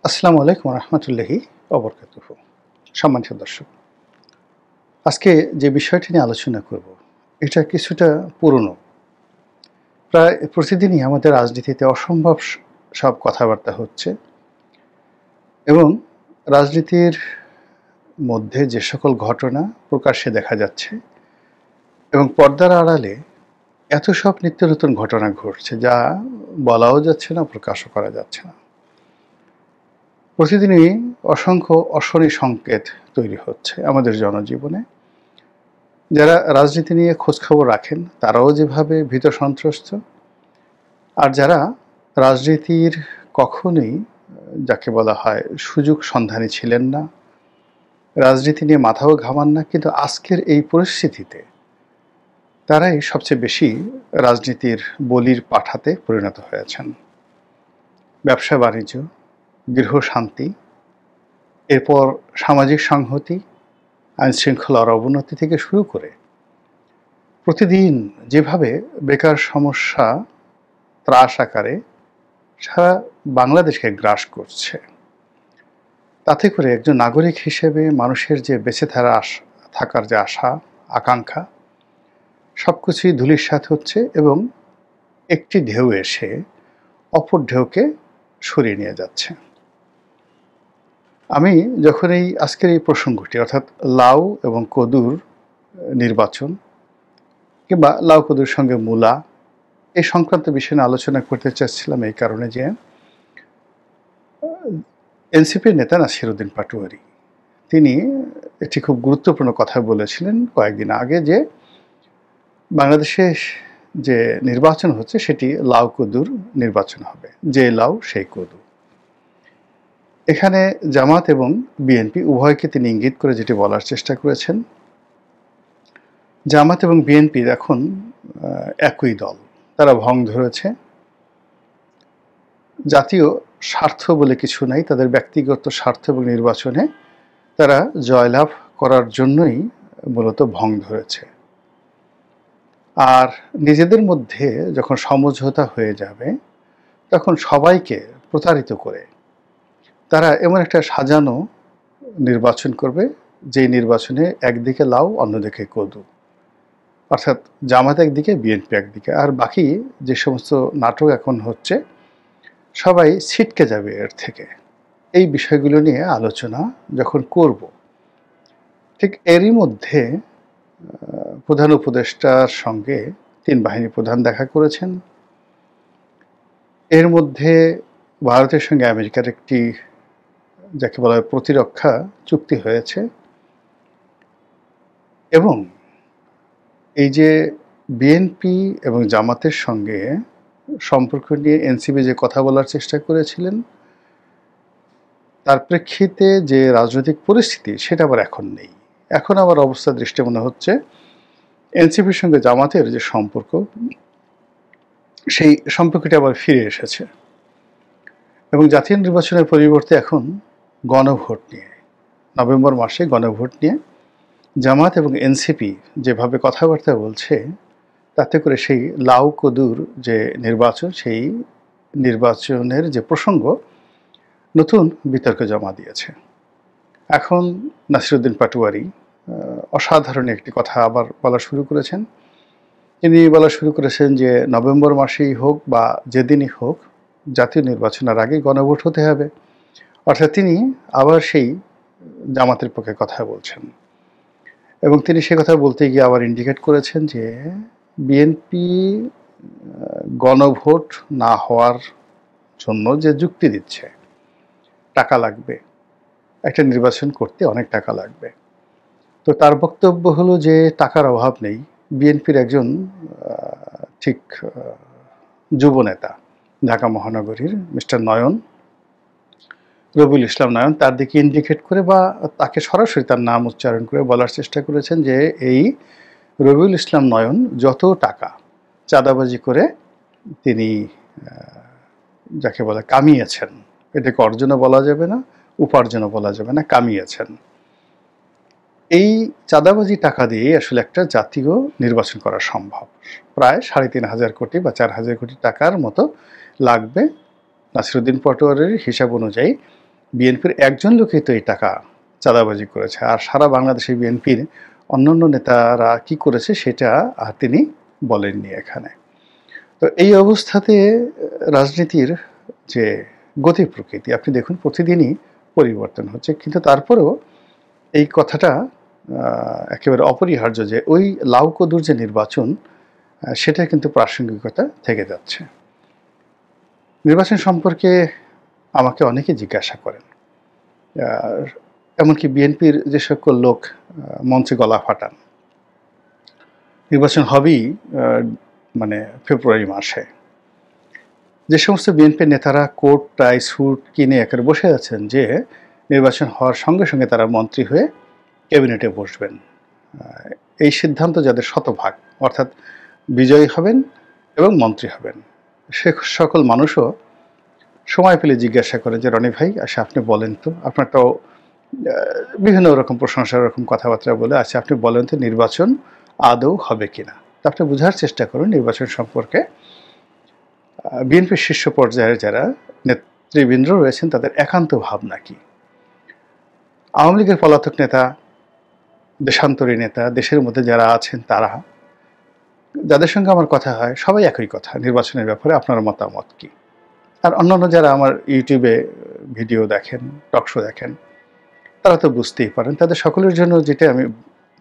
আসসালামু আলাইকুম রহমতুল্লাহি অবরকাতুহু। সম্মানিত দর্শক, আজকে যে বিষয়টি নিয়ে আলোচনা করব এটা কিছুটা পুরনো। প্রায় প্রতিদিনই আমাদের রাজনীতিতে অসম্ভব সব কথাবার্তা হচ্ছে এবং রাজনীতির মধ্যে যে সকল ঘটনা প্রকাশ্যে দেখা যাচ্ছে এবং পর্দার আড়ালে এত সব নিত্য নতুন ঘটনা ঘটছে যা বলাও যাচ্ছে না, প্রকাশও করা যাচ্ছে না। প্রতিদিনই অসংখ্য অশনি সংকেত তৈরি হচ্ছে আমাদের জনজীবনে। যারা রাজনীতি নিয়ে খোঁজখবর রাখেন তারাও যেভাবে ভীত সন্ত্রস্ত, আর যারা রাজনীতির কখনোই যাকে বলা হয় সুযোগ সন্ধানী ছিলেন না, রাজনীতি নিয়ে মাথাও ঘামান না, কিন্তু আজকের এই পরিস্থিতিতে তারাই সবচেয়ে বেশি রাজনীতির বলির পাঠাতে পরিণত হয়েছেন। ব্যবসা বাণিজ্য, গৃহ শান্তি, এরপর সামাজিক সংহতি, আইনশৃঙ্খলার অবনতি থেকে শুরু করে প্রতিদিন যেভাবে বেকার সমস্যা ত্রাস আকারে সারা বাংলাদেশকে গ্রাস করছে, তাতে করে একজন নাগরিক হিসেবে মানুষের যে বেঁচে থাকার যে আশা আকাঙ্ক্ষা সব কিছুই ধূলিসাৎ হচ্ছে এবং একটি ঢেউ এসে অপর ঢেউকে সরিয়ে নিয়ে যাচ্ছে। আমি যখন আজকের এই প্রসঙ্গটি অর্থাৎ লাউ এবং কদুর নির্বাচন কিংবা লাউ কদুর সঙ্গে মূলা এই সংক্রান্ত বিষয় নিয়ে আলোচনা করতে চাচ্ছিলাম এই কারণে যে এনসিপির নেতা নাসিরউদ্দিন পাটোয়ারি তিনি একটি খুব গুরুত্বপূর্ণ কথা বলেছিলেন কয়েকদিন আগে, যে বাংলাদেশে যে নির্বাচন হচ্ছে সেটি লাউ কদুর নির্বাচন হবে, যে লাউ সেই কদু। এখানে জামাত এবং বিএনপি উভয়কে তিনি ইঙ্গিত করে যেটি বলার চেষ্টা করেছেন, জামাত এবং বিএনপির এখন একই দল, তারা ভং ধরেছে। জাতীয় স্বার্থ বলে কিছু নাই, তাদের ব্যক্তিগত স্বার্থ এবং নির্বাচনে তারা জয়লাভ করার জন্যই মূলত ভং ধরেছে। আর নিজেদের মধ্যে যখন সমঝোতা হয়ে যাবে তখন সবাইকে প্রতারিত করে তারা এমন একটা সাজানো নির্বাচন করবে, যেই নির্বাচনে একদিকে লাউ অন্যদিকে কদু, অর্থাৎ জামাত একদিকে বিএনপি একদিকে, আর বাকি যে সমস্ত নাটক এখন হচ্ছে সবাই ছিটকে যাবে এর থেকে। এই বিষয়গুলো নিয়ে আলোচনা যখন করব, ঠিক এরই মধ্যে প্রধান উপদেষ্টার সঙ্গে তিন বাহিনী প্রধান দেখা করেছেন। এর মধ্যে ভারতের সঙ্গে আমেরিকার একটি যাকে বলা হয় প্রতিরক্ষা চুক্তি হয়েছে এবং এই যে বিএনপি এবং জামাতের সঙ্গে সম্পর্ক নিয়ে এনসিপি যে কথা বলার চেষ্টা করেছিলেন তার প্রেক্ষিতে যে রাজনৈতিক পরিস্থিতি সেটা আবার এখন নেই। এখন আবার অবস্থা দৃষ্টি মনে হচ্ছে এনসিপির সঙ্গে জামাতের যে সম্পর্ক সেই সম্পর্কটি আবার ফিরে এসেছে এবং জাতীয় নির্বাচনের পরিবর্তে এখন গণভোট নিয়ে, নভেম্বর মাসে গণভোট নিয়ে জামাত এবং এনসিপি যেভাবে কথাবার্তা বলছে তাতে করে সেই লাউ কদুর যে নির্বাচন সেই নির্বাচনের যে প্রসঙ্গ নতুন বিতর্কে জমা দিয়েছে। এখন নাসিরউদ্দিন পাটোয়ারি অসাধারণ একটি কথা আবার বলা শুরু করেছেন। তিনি বলা শুরু করেছেন যে নভেম্বর মাসেই হোক বা যেদিনই হোক জাতীয় নির্বাচনের আগে গণভোট হতে হবে, অর্থাৎ তিনি আবার সেই জামাতের পক্ষে কথা বলছেন এবং তিনি সে কথা বলতে গিয়ে আবার ইন্ডিকেট করেছেন যে বিএনপি গণভোট না হওয়ার জন্য যে যুক্তি দিচ্ছে, টাকা লাগবে, একটা নির্বাচন করতে অনেক টাকা লাগবে। তো তার বক্তব্য হলো যে টাকার অভাব নেই। বিএনপির একজন ঠিক যুব নেতা ঢাকা মহানগরীর মিস্টার নয়ন, রবিউল ইসলাম নয়ন, তার দিকে ইন্ডিকেট করে বা তাকে সরাসরি তার নাম উচ্চারণ করে বলার চেষ্টা করেছেন যে এই রবিউল ইসলাম নয়ন যত টাকা চাঁদাবাজি করে তিনি যাকে বলে কামিয়েছেন, এটাকে অর্জনও বলা যাবে না, উপার্জনও বলা যাবে না, কামিয়েছেন। এই চাঁদাবাজি টাকা দিয়ে আসলে একটা জাতীয় নির্বাচন করা সম্ভব। প্রায় ৩,৫০০ কোটি বা ৪,০০০ কোটি টাকার মতো লাগবে নাসিরউদ্দিন পাটোয়ারির হিসাব অনুযায়ী বিএনপির একজন লোকই তো এই টাকা চাঁদাবাজি করেছে, আর সারা বাংলাদেশে বিএনপির অন্যান্য নেতারা কি করেছে সেটা তিনি বলেননি এখানে। তো এই অবস্থাতে রাজনীতির যে গতি প্রকৃতি আপনি দেখুন প্রতিদিনই পরিবর্তন হচ্ছে, কিন্তু তারপরেও এই কথাটা একেবারে অপরিহার্য যে ওই লাউকদুর যে নির্বাচন সেটা কিন্তু প্রাসঙ্গিকতা থেকে যাচ্ছে। নির্বাচন সম্পর্কে আমাকে অনেকে জিজ্ঞাসা করেন, এমনকি বিএনপির যে সকল লোক মঞ্চে গলা ফাটান নির্বাচন হবেই মানে ফেব্রুয়ারি মাসে, যে সমস্ত বিএনপির নেতারা কোট টাই স্যুট কিনে একেবারে বসে আছেন যে নির্বাচন হওয়ার সঙ্গে সঙ্গে তারা মন্ত্রী হয়ে ক্যাবিনেটে বসবেন, এই সিদ্ধান্ত যাদের শতভাগ অর্থাৎ বিজয়ী হবেন এবং মন্ত্রী হবেন, সে সকল মানুষও সময় পেলে জিজ্ঞাসা করে যে রনি ভাই আচ্ছা আপনি বলেন তো, আপনার তো বিভিন্ন রকম প্রশংসার রকম কথাবার্তা বলে আচ্ছা আপনি বলেন তো নির্বাচন আদৌ হবে কিনা। তা আপনি বোঝার চেষ্টা করুন নির্বাচন সম্পর্কে বিএনপির শীর্ষ পর্যায়ের যারা নেতৃবৃন্দ রয়েছেন তাদের একান্ত ভাবনা কি। আওয়ামী লীগের পলাতক নেতা, দেশান্তরী নেতা, দেশের মধ্যে যারা আছেন তারা, যাদের সঙ্গে আমার কথা হয় সবাই একই কথা, নির্বাচনের ব্যাপারে আপনার মতামত কি। আর অন্যান্য যারা আমার ইউটিউবে ভিডিও দেখেন, টকশো দেখেন, তারা তো বুঝতেই পারেন, তাদের সকলের জন্য যেটা আমি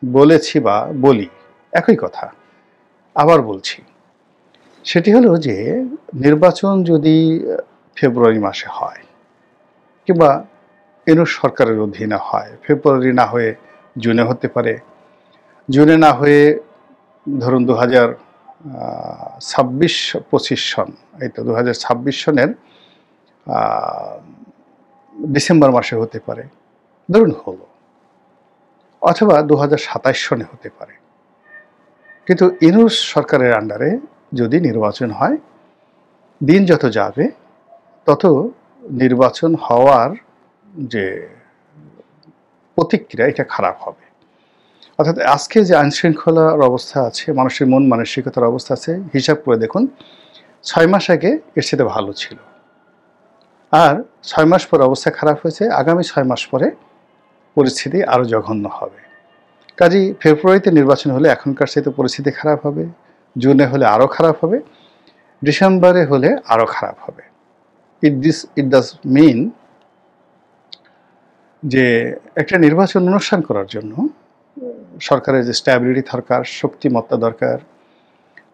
বলেছি বা বলি একই কথা আবার বলছি, সেটি হলো যে নির্বাচন যদি ফেব্রুয়ারি মাসে হয় কিংবা ইউনূস সরকারের অধীনে হয়, ফেব্রুয়ারি না হয়ে জুনে হতে পারে, জুনে না হয়ে ধরুন 2026 সন, এই তো 2026 সনের ডিসেম্বর মাসে হতে পারে ধরুন হলো, অথবা 2027 সনে হতে পারে। কিন্তু ইউনূস সরকারের আন্ডারে যদি নির্বাচন হয়, দিন যত যাবে তত নির্বাচন হওয়ার যে প্রতিক্রিয়া এটা খারাপ হবে। অর্থাৎ আজকে যে আইনশৃঙ্খলার অবস্থা আছে, মানুষের মন মানসিকতার অবস্থা আছে, হিসাব করে দেখুন 6 মাস আগে এর সাথে ভালো ছিল, আর 6 মাস পরে অবস্থা খারাপ হয়েছে, আগামী 6 মাস পরে পরিস্থিতি আরও জঘন্য হবে। কাজেই ফেব্রুয়ারিতে নির্বাচন হলে এখনকার চাইতে পরিস্থিতি খারাপ হবে, জুনে হলে আরও খারাপ হবে, ডিসেম্বরে হলে আরও খারাপ হবে। ইট ডাজ মিন যে একটা নির্বাচন অনুষ্ঠান করার জন্য সরকারের যে স্ট্যাবিলিটি দরকার, শক্তিমত্তা দরকার,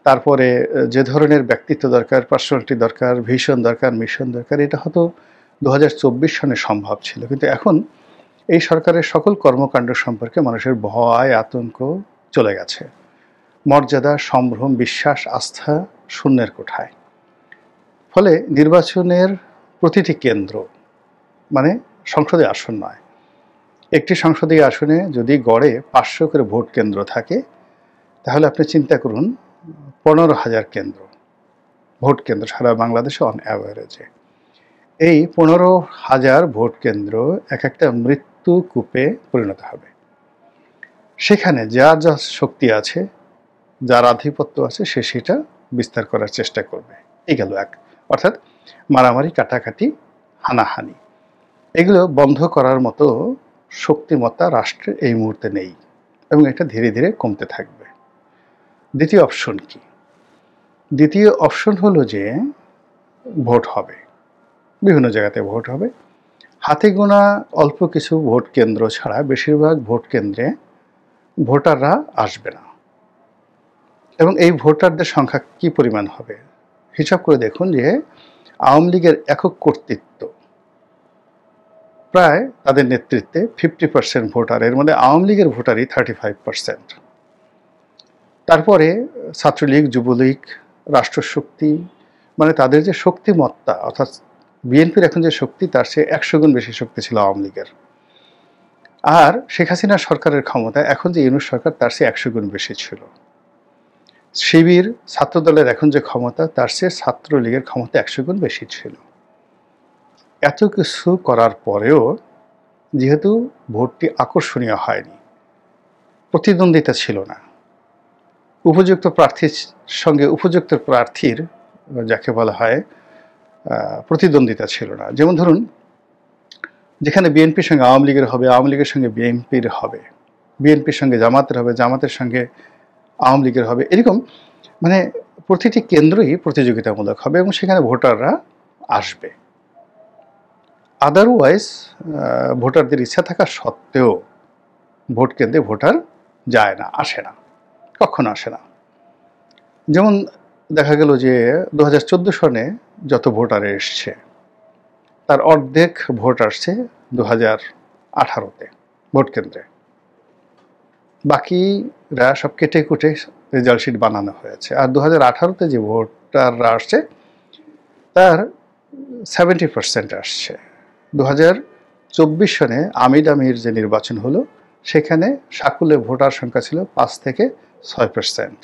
তারপরে যে ধরনের ব্যক্তিত্ব দরকার, পার্সোনালিটি দরকার, ভিশন দরকার, মিশন দরকার, এটা হয়তো 2024 সনে সম্ভব ছিল, কিন্তু এখন এই সরকারের সকল কর্মকাণ্ড সম্পর্কে মানুষের ভয় আতঙ্ক চলে গেছে, মর্যাদা, সম্ভ্রম, বিশ্বাস, আস্থা শূন্যের কোঠায়। ফলে নির্বাচনের প্রতিটি কেন্দ্র মানে সংসদে আসন নয়, একটি সংসদীয় আসনে যদি গড়ে 500 করে ভোট কেন্দ্র থাকে, তাহলে আপনি চিন্তা করুন 15,000 কেন্দ্র, ভোট কেন্দ্র সারা বাংলাদেশে অন অ্যাভারেজে। এই 15,000 ভোট কেন্দ্র এক একটা মৃত্যু কূপে পরিণত হবে। সেখানে যার যা শক্তি আছে, যার আধিপত্য আছে, সে সেটা বিস্তার করার চেষ্টা করবে। এই গেল এক, অর্থাৎ মারামারি, কাটাকাটি, হানাহানি, এগুলো বন্ধ করার মতো শক্তিমত্তা রাষ্ট্রে এই মুহূর্তে নেই এবং এটা ধীরে ধীরে কমতে থাকবে। দ্বিতীয় অপশন কি? দ্বিতীয় অপশন হলো যে ভোট হবে, বিভিন্ন জায়গাতে ভোট হবে, হাতে গোনা অল্প কিছু ভোট কেন্দ্র ছাড়া বেশিরভাগ ভোট কেন্দ্রে ভোটাররা আসবে না। এবং এই ভোটারদের সংখ্যা কি পরিমাণ হবে হিসাব করে দেখুন যে আওয়ামী লীগের একক কর্তৃত্ব প্রায় তাদের নেতৃত্বে 50% ভোটার, এর মধ্যে আওয়ামী লীগের ভোটারই 35%। তারপরে ছাত্রলীগ, যুবলীগ, রাষ্ট্রশক্তি, মানে তাদের যে শক্তিমত্তা, অর্থাৎ বিএনপির এখন যে শক্তি তার চেয়ে 100 গুণ বেশি শক্তি ছিল আওয়ামী লীগের। আর শেখ হাসিনা সরকারের ক্ষমতা এখন যে ইউনূস সরকার তার চেয়ে 100 গুণ বেশি ছিল। শিবির ছাত্রদলের এখন যে ক্ষমতা তার চেয়ে ছাত্রলীগের ক্ষমতা 100 গুণ বেশি ছিল। এত কিছু করার পরেও যেহেতু ভোটটি আকর্ষণীয় হয়নি, প্রতিদ্বন্দ্বিতা ছিল না, উপযুক্ত প্রার্থীর সঙ্গে উপযুক্ত প্রার্থীর যাকে বলা হয় প্রতিদ্বন্দ্বিতা ছিল না। যেমন ধরুন যেখানে বিএনপির সঙ্গে আওয়ামী লীগের হবে, আওয়ামী লীগের সঙ্গে বিএনপির হবে, বিএনপির সঙ্গে জামাতের হবে, জামাতের সঙ্গে আওয়ামী লীগের হবে, এরকম মানে প্রতিটি কেন্দ্রই প্রতিযোগিতামূলক হবে এবং সেখানে ভোটাররা আসবে। আদারওয়াইজ ভোটারদের ইচ্ছা থাকা সত্ত্বেও ভোট কেন্দ্রে ভোটার যায় না, আসে না, কখনো আসে না। যেমন দেখা গেল যে 2014 সনে যত ভোটার এসছে তার অর্ধেক ভোট আসছে 2018-তে ভোট কেন্দ্রে, বাকিরা সব কেটে কুটে রেজাল্ট শিট বানানো হয়েছে। আর 2018-তে যে ভোটাররা আসছে তার 70% আসছে। 2024 সনে আমির যে নির্বাচন হলো সেখানে সাকুল্যে ভোটার সংখ্যা ছিল 5 থেকে 6%,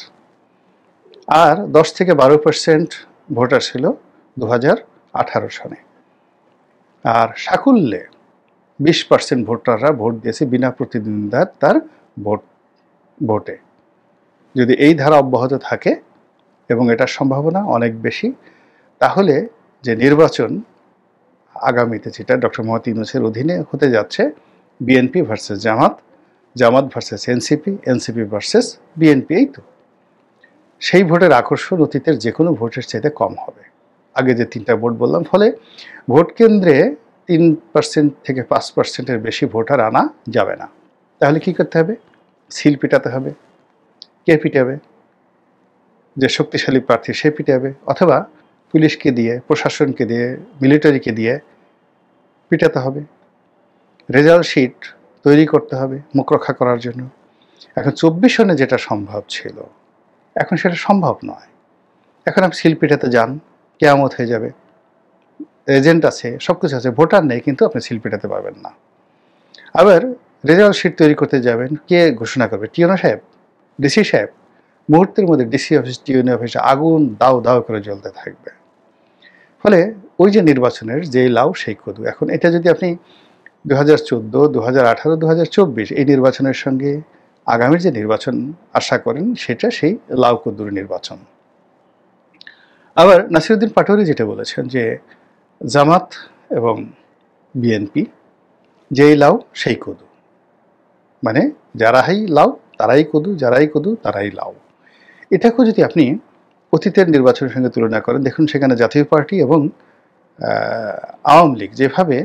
আর 10 থেকে 12% ভোটার ছিল 2018 সনে। আর সাকুল্যে 20% ভোটাররা ভোট দিয়েছে বিনা প্রতিদ্বন্দ্বিতার তার ভোটে। যদি এই ধারা অব্যাহত থাকে, এবং এটার সম্ভাবনা অনেক বেশি, তাহলে যে নির্বাচন আগামীতে যেটা ডক্টর মোহাম্মদ ইউনূসের অধীনে হতে যাচ্ছে, BNP versus Jamaat, Jamaat versus NCP, NCP versus BNP, এই তো সেই ভোটের আকর্ষণ অতীতের যে কোনো ভোটের চাইতে কম হবে। আগে যে 3টা ভোট বললাম, ফলে ভোট কেন্দ্রে 3% থেকে 5%-এর বেশি ভোটার আনা যাবে না। তাহলে কি করতে হবে? সিল পিটাতে হবে। কে পিটাবে? যে শক্তিশালী প্রার্থী সে পিটাবে, অথবা পুলিশকে দিয়ে, প্রশাসনকে দিয়ে, মিলিটারিকে দিয়ে পিটাতে হবে। রেজাল্ট শিট তৈরি করতে হবে মুখ রক্ষা করার জন্য। এখন 24 সনে যেটা সম্ভব ছিল এখন সেটা সম্ভব নয়। এখন আপনি সিল পিটাতে যান, কেয়ামত হয়ে যাবে। এজেন্ট আছে, সব কিছু আছে, ভোটার নেই, কিন্তু আপনি সিল পিটাতে পারবেন না। আবার রেজাল্ট শিট তৈরি করতে যাবেন, কে ঘোষণা করবে? টিওনো সাহেব, ডিসি সাহেব। মুহূর্তের মধ্যে ডিসি অফিস, টিওনো অফিসে আগুন দাউ দাউ করে জ্বলতে থাকবে। ফলে ওই যে নির্বাচনের যেই লাউ সেই কদু। এখন এটা যদি আপনি 2014, 2018, 2024 এই নির্বাচনের সঙ্গে আগামীর যে নির্বাচন আশা করেন, সেটা সেই লাউ কদুর নির্বাচন। আবার নাসিরউদ্দিন পাটোয়ারি যেটা বলেছেন যে জামাত এবং বিএনপি যেই লাউ সেই কদু, মানে যারাই লাউ তারাই কদু, যারাই কদু তারাই লাউ। এটাকেও যদি আপনি অতীতের নির্বাচনের সঙ্গে তুলনা করেন, দেখুন সেখানে জাতীয় পার্টি এবং আওয়ামী লীগ যেভাবে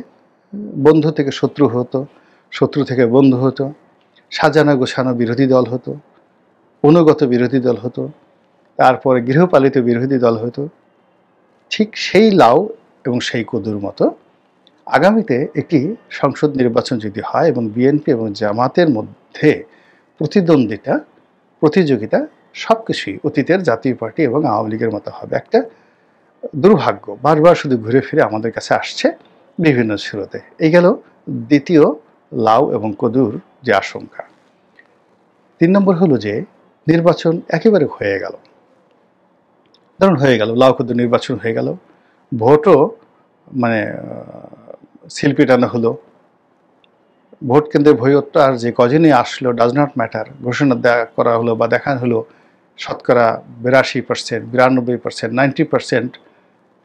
বন্ধু থেকে শত্রু হতো, শত্রু থেকে বন্ধু হতো, সাজানো গোছানো বিরোধী দল হতো, অনুগত বিরোধী দল হতো, তারপরে গৃহপালিত বিরোধী দল হতো, ঠিক সেই লাউ এবং সেই কদুর মতো আগামীতে একটি সংসদ নির্বাচন যদি হয় এবং বিএনপি এবং জামাতের মধ্যে প্রতিযোগিতা সব কিছুই অতীতের জাতীয় পার্টি এবং আওয়ামী লীগের মতো হবে। একটা দুর্ভাগ্য বারবার শুধু ঘুরে ফিরে আমাদের কাছে আসছে বিভিন্ন স্রোতে। এই গেল দ্বিতীয় লাউ এবং কদুর যে আশঙ্কা। 3 নম্বর হলো যে নির্বাচন একেবারে হয়ে গেল, ধরুন হয়ে গেল, লাউ কদুর নির্বাচন হয়ে গেল, ভোটও মানে সিল পিটানো হলো, ভোট কেন্দ্রে ভোটার যে কজনই আসলো ডাজ নট ম্যাটার, ঘোষণা করা হলো বা দেখানো হলো শতকরা 82%, 92%, 90%,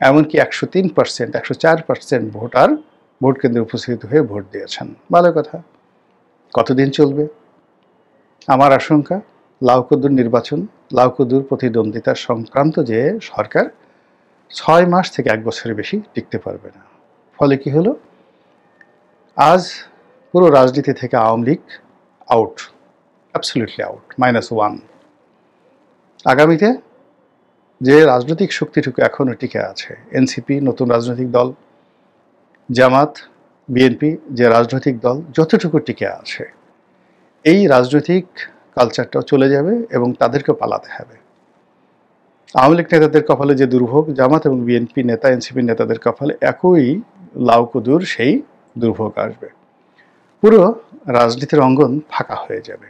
এমনকি 103%, 104% ভোটার ভোট কেন্দ্রে উপস্থিত হয়ে ভোট দিয়েছেন। ভালো কথা। কতদিন চলবে? আমার আশঙ্কা লাউ কদুর নির্বাচন, লাউ কদুর প্রতিদ্বন্দ্বিতা সংক্রান্ত যে সরকার 6 মাস থেকে 1 বছরের বেশি টিকতে পারবে না। ফলে কি হলো? আজ পুরো রাজনীতি থেকে Awami League out, absolutely out, -1। আগামীতে যে রাজনৈতিক শক্তিটুকু এখনও টিকে আছে, এনসিপি নতুন রাজনৈতিক দল, জামাত, বিএনপি যে রাজনৈতিক দল যতটুকু টিকে আছে, এই রাজনৈতিক কালচারটাও চলে যাবে এবং তাদেরকেও পালাতে হবে। আওয়ামী লীগ নেতাদের কপালে যে দুর্ভোগ, জামাত এবং বিএনপি নেতা, এনসিপি নেতাদের কপালে একই লাউ কদুর সেই দুর্ভোগ আসবে। পুরো রাজনীতির অঙ্গন ফাঁকা হয়ে যাবে,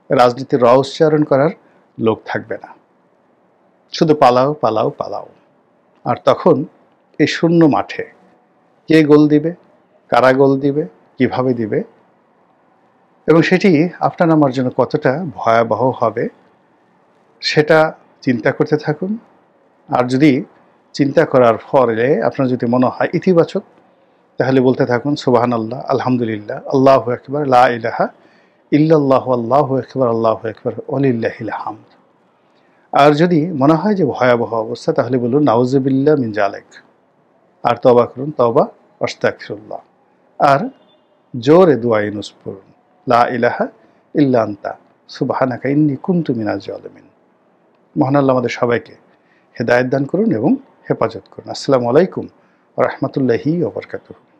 রাজনীতির উচ্চারণ করার লোক থাকবে না, শুধু পালাও পালাও পালাও। আর তখন এই শূন্য মাঠে কে গোল দিবে, কারা গোল দিবে, কিভাবে দিবে, এবং সেটি আপনার আমার জন্য কতটা ভয়াবহ হবে সেটা চিন্তা করতে থাকুন। আর যদি চিন্তা করার ফলে আপনার যদি মনে হয় ইতিবাচক, তাহলে বলতে থাকুন সুবহানাল্লাহ, আলহামদুলিল্লাহ, আল্লাহু আকবার, লা ইলাহা ইল্লাল্লাহু, আল্লাহু আকবার, আল্লাহু আকবার, ওয়ালিল্লাহিল হামদ। আর যদি মনে হয় যে ভয়াবহ অবস্থা, তাহলে বলুন নাউযুবিল্লাহ মিন যালিক। আর তওবা করুন, তওবা, আস্তাগফিরুল্লাহ। আর জোরে দোয়া ইউনুস পড়ুন, লা ইলাহা ইল্লা আনতা সুবহানাকা ইন্নী কুনতু মিনাজ জালিমিন। মহান আল্লাহ আমাদের সবাইকে হেদায়েত দান করুন এবং হেফাজত করুন। আসসালামু আলাইকুম ওয়া রাহমাতুল্লাহি ওয়া বারাকাতুহু।